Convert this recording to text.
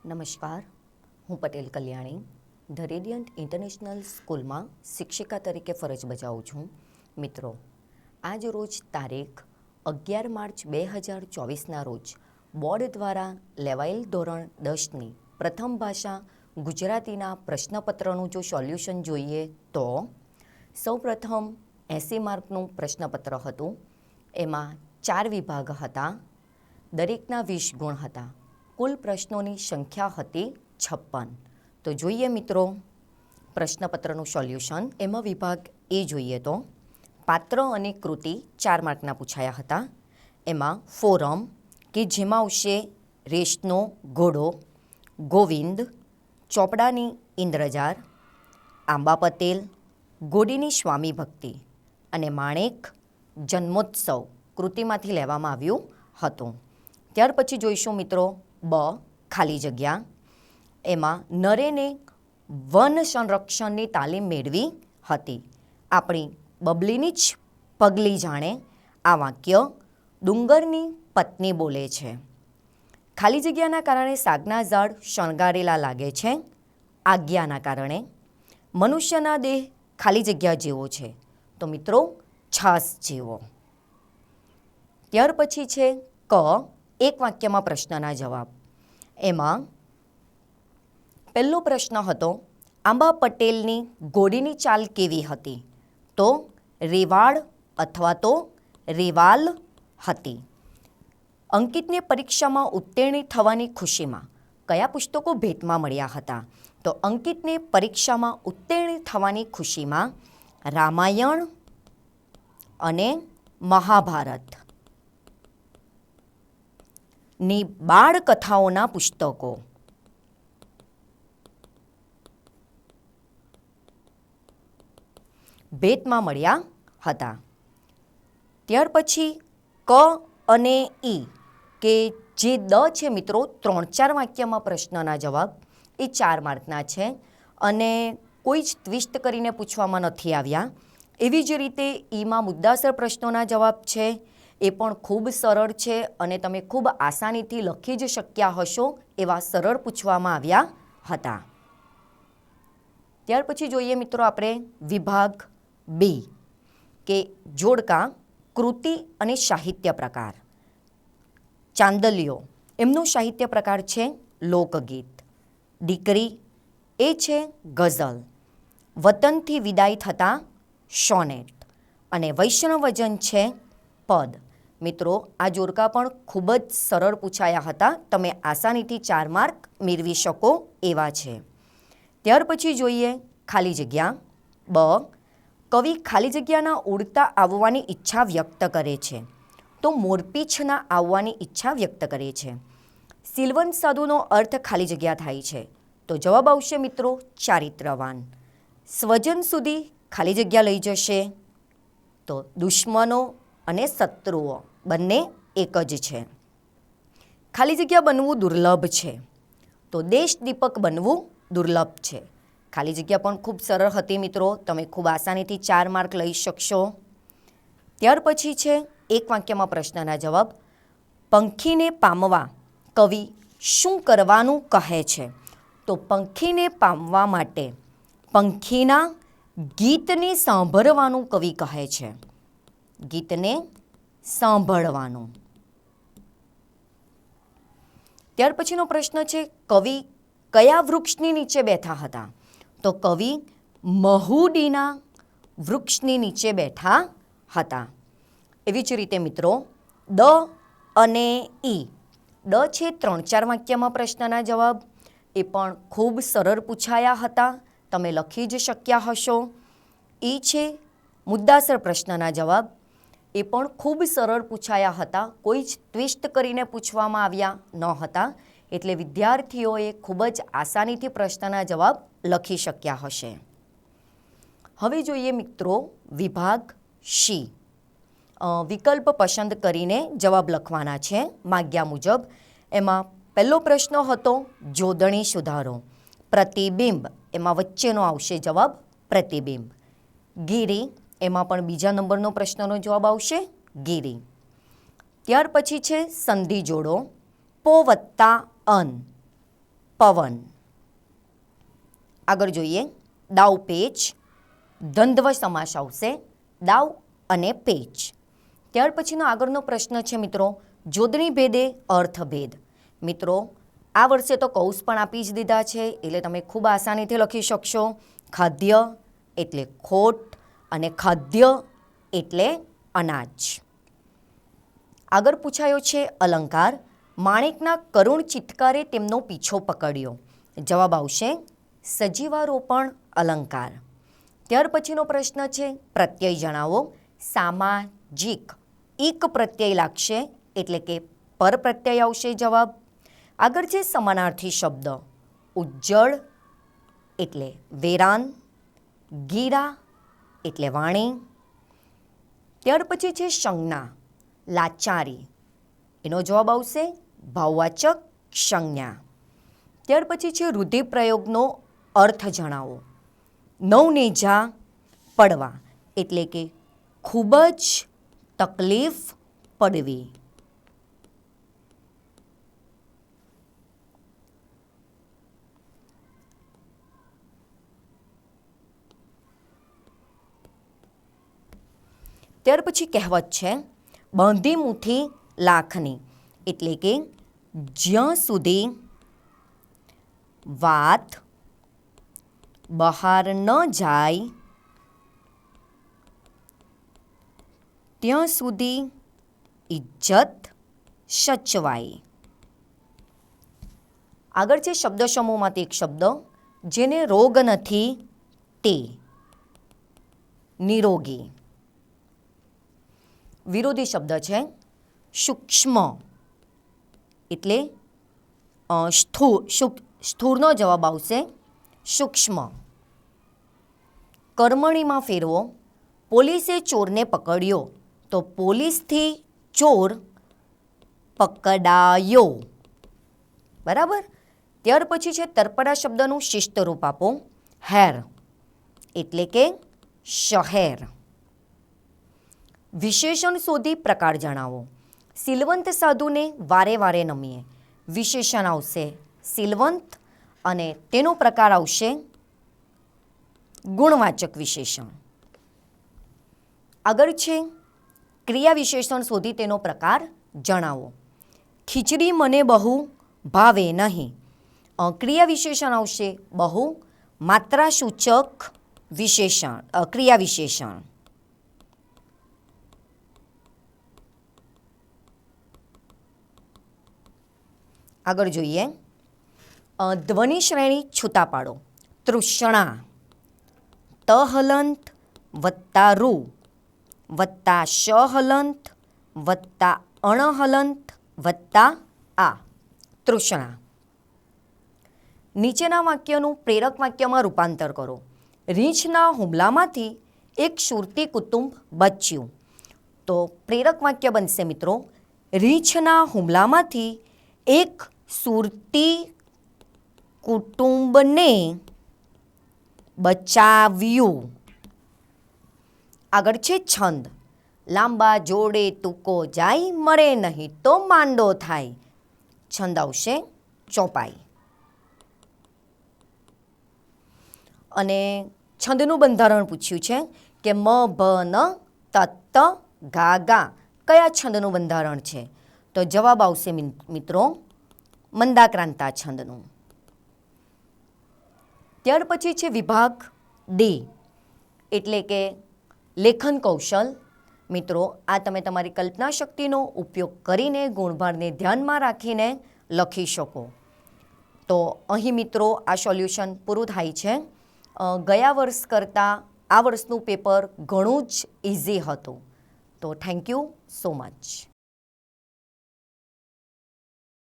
નમસ્કાર, હું Patel Kalyani the radiant international સ્કૂલમાં શિક્ષિકા તરીકે ફરજ બજાવું છું. મિત્રો, આજ રોજ તારીખ 11 માર્ચ 2024ના રોજ બોર્ડ દ્વારા લેવાયેલ ધોરણ 10ની પ્રથમ ભાષા ગુજરાતીના પ્રશ્નપત્રનું જો સોલ્યુશન જોઈએ તો સૌપ્રથમ 80 માર્કનું પ્રશ્નપત્ર હતું. એમાં 4 વિભાગ હતા, દરેકના 20 ગુણ હતા. કુલ પ્રશ્નોની સંખ્યા હતી 56. તો જોઈએ મિત્રો પ્રશ્નપત્રનું સોલ્યુશન. એમાં વિભાગ એ જોઈએ તો પાત્ર અને કૃતિ 4 માર્કના પૂછાયા હતા. એમાં ફોરમ કે જેમાં આવશે રેસનો ઘોડો, ગોવિંદ, ચોપડાની ઇન્દ્રજાર, આંબા પટેલ, ગોડીની સ્વામી ભક્તિ અને માણેક જન્મોત્સવ કૃતિમાંથી લેવામાં આવ્યું હતું. ત્યાર પછી જોઈશું મિત્રો બ ખાલી જગ્યા. એમાં નરેને વન સંરક્ષણની તાલીમ મેળવી હતી. આપણી બબલીની જ પગલી જાણે આ વાક્ય ડુંગરની પત્ની બોલે છે. ખાલી જગ્યાના કારણે સાગના ઝાડ શણગારેલા લાગે છે. આજ્ઞાના કારણે મનુષ્યના દેહ ખાલી જગ્યા જેવો છે, તો મિત્રો છાસ જેવો. ત્યાર પછી છે ક એક વાક્યમાં પ્રશ્નના જવાબ. એમાં પહેલો પ્રશ્ન હતો આંબા પટેલની ઘોડીની ચાલ કેવી હતી? તો રેવાળ અથવા તો રેવાલ હતી. અંકિતને પરીક્ષામાં ઉત્તીર્ણ થવાની ખુશીમાં કયા પુસ્તકો ભેટમાં મળ્યા હતા? તો અંકિતને પરીક્ષામાં ઉત્તીર્ણ થવાની ખુશીમાં રામાયણ અને મહાભારત ની બાળકથાઓના પુસ્તકો ભેટમાં મળ્યા હતા. ત્યાર પછી ક અને ઈ કે જે દ છે મિત્રો 3-4 વાક્યમાં પ્રશ્નના જવાબ એ 4 માર્કના છે અને કોઈ જ ટ્વિસ્ટ કરીને પૂછવામાં નથી આવ્યા. એવી જ રીતે ઈમાં મુદ્દાસર પ્રશ્નોના જવાબ છે, એ પણ ખૂબ સરળ છે અને તમે ખૂબ આસાનીથી લખી જ શક્યા હશો એવા સરળ પૂછવામાં આવ્યા હતા. ત્યાર પછી જોઈએ મિત્રો આપણે વિભાગ બી કે જોડકા કૃતિ અને સાહિત્ય પ્રકાર. ચાંદલિયો એમનો સાહિત્ય પ્રકાર છે લોકગીત. દીકરી એ છે ગઝલ. વતનથી વિદાય થતાં સોનેટ અને વૈષ્ણવજન છે પદ. મિત્રો આ જોડકા પણ ખૂબ જ સરળ પૂછાયા હતા, તમે આસાનીથી 4 માર્ક મેળવી શકો એવા છે. ત્યાર પછી જોઈએ ખાલી જગ્યા. બ કવિ ખાલી જગ્યાના ઉડતા આવવાની ઈચ્છા વ્યક્ત કરે છે, તો મોરપીંછના આવવાની ઈચ્છા વ્યક્ત કરે છે. સિલવંત સાધુનો અર્થ ખાલી જગ્યા થાય છે, તો જવાબ આવશે મિત્રો ચારિત્રવાન. સ્વજન સુધી ખાલી જગ્યા લઈ જશે, તો દુશ્મનો અને શત્રુઓ બંને એક જ છે. ખાલી જગ્યા બનવું દુર્લભ છે, તો દેશ દીપક બનવું દુર્લભ છે. ખાલી જગ્યા પણ ખૂબ સરળ હતી મિત્રો, તમે ખૂબ આસાનીથી 4 માર્ક લઈ શકશો. ત્યાર પછી છે એક વાક્યમાં પ્રશ્નના જવાબ. પંખીને પામવા કવિ શું કરવાનું કહે છે? તો પંખીને પામવા માટે પંખીના ગીતને સાંભળવાનું કવિ કહે છે. ગીતને સાંભળવાનું. ત્યાર પછીનો પ્રશ્ન છે કવિ કયા વૃક્ષની નીચે બેઠા હતા? તો કવિ મહુડીના વૃક્ષની નીચે બેઠા હતા. એવી જ રીતે મિત્રો દ અને ઈ. ડ છે 3-4 વાક્યમાં પ્રશ્નના જવાબ, એ પણ ખૂબ સરળ પૂછાયા હતા, તમે લખી જ શક્યા હશો. ઈ છે મુદ્દાસર પ્રશ્નના જવાબ, એ પણ ખૂબ સરળ પૂછાયા હતા, કોઈ જ ટ્વિસ્ટ કરીને પૂછવામાં આવ્યા ન હતા, એટલે વિદ્યાર્થીઓએ ખૂબ જ આસાનીથી પ્રશ્નના જવાબ લખી શક્યા હશે. હવે જોઈએ મિત્રો વિભાગ સી. વિકલ્પ પસંદ કરીને જવાબ લખવાના છે માગ્યા મુજબ. એમાં પહેલો પ્રશ્ન હતો જોડણી સુધારો. પ્રતિબિંબ એમાં વચ્ચેનો આવશે જવાબ પ્રતિબિંબ. ગીરી એમાં પણ બીજા નંબરનો પ્રશ્નનો જવાબ આવશે ગીરી. ત્યાર પછી છે સંધિ જોડો. પો વત્તા અન. પવન. આગળ જોઈએ દાવ પેચ, દ્વંદ્વ સમાસ આવશે દાવ અને પેચ. ત્યાર પછીનો આગળનો પ્રશ્ન છે મિત્રો જોડણી ભેદે અર્થભેદ. મિત્રો આ વર્ષે તો કૌંસ પણ આપી જ દીધા છે એટલે તમે ખૂબ આસાનીથી લખી શકશો. ખાદ્ય એટલે ખોટ અને ખાદ્ય એટલે અનાજ. આગળ પૂછાયો છે અલંકાર. માણેકના કરુણ ચિત્કારે તેમનો પીછો પકડ્યો. જવાબ આવશે સજીવારોપણ અલંકાર. ત્યાર પછીનો પ્રશ્ન છે પ્રત્યય જણાવો. સામાજિક ઇક પ્રત્યય લાગશે એટલે કે પર પ્રત્યય આવશે જવાબ. આગળ છે સમાનાર્થી શબ્દ. ઉજ્જળ એટલે વેરાન, ગીરા એટલે વાણી. ત્યાર પછી છે સંજ્ઞા લાચારી, એનો જવાબ આવશે ભાવવાચક સંજ્ઞા. ત્યાર પછી છે રૂઢિપ્રયોગનો અર્થ જણાવો. નવનેજા પડવા એટલે કે ખૂબ જ તકલીફ પડવી. ત્યાર પછી કહેવત છે બાંધી મુઠ્ઠી લાખની એટલે કે જ્યાં સુધી વાત બહાર ન જાય ત્યાં સુધી ઇજ્જત સચવાય. આગળ છે શબ્દ સમૂહમાંથી એક શબ્દ જેને રોગ નથી તે નિરોગી. વિરોધી શબ્દ છે સૂક્ષ્મ એટલે સ્થૂળનો જવાબ આવશે સૂક્ષ્મ. કર્મણીમાં ફેરવો. પોલીસે ચોરને પકડ્યો તો પોલીસથી ચોર પકડાયો. બરાબર. ત્યાર પછી છે તરપડા શબ્દનું શિસ્ત રૂપ આપો. હેર એટલે કે શહેર. વિશેષણ શોધી પ્રકાર જણાવો. સિલવંત સાધુને વારે વારે નમીએ. વિશેષણ આવશે સિલવંત અને તેનો પ્રકાર આવશે ગુણવાચક વિશેષણ. આગળ છે ક્રિયા વિશેષણ શોધી તેનો પ્રકાર જણાવો. ખીચડી મને બહુ ભાવે નહીં. ક્રિયા વિશેષણ આવશે બહુ માત્રાસૂચક વિશેષણ ક્રિયા વિશેષણ. આગળ જોઈએ ધ્વનિ શ્રેણી છૂટા પાડો. તૃષ્ણા ત હલંત વત્તા રૂ વત્તા શ હલંત વત્તા અણ હલંત વત્તા આ તૃષ્ણા. નીચેના વાક્યનું પ્રેરક વાક્યમાં રૂપાંતર કરો. રીંછના હુમલામાંથી એક સુરતી કુટુંબ બચ્યું. તો પ્રેરક વાક્ય બનશે મિત્રો રીંછના હુમલામાંથી એક સુરતી કુટુંબને બચાવ્યું. આગળ છે છંદ. લાંબા જોડે ટૂંકો જાય મળે નહીં તો માંડો થાય. છંદ આવશે ચોપાઈ. અને છંદનું બંધારણ પૂછ્યું છે કે મ ભ ન તત્ત ગા ગા કયા છંદનું બંધારણ છે? તો જવાબ આવશે મિત્રો મંદાક્રાંતા છંદનું. ત્યાર પછી છે વિભાગ ડી એટલે કે લેખન કૌશલ. મિત્રો આ તમે તમારી કલ્પના શક્તિનો ઉપયોગ કરીને ગુણભારને ધ્યાનમાં રાખીને લખી શકો. તો અહીં મિત્રો આ સોલ્યુશન પૂરું થાય છે. ગયા વર્ષ કરતાં આ વર્ષનું પેપર ઘણું જ ઇઝી હતું. તો થેન્ક યુ સો મચ.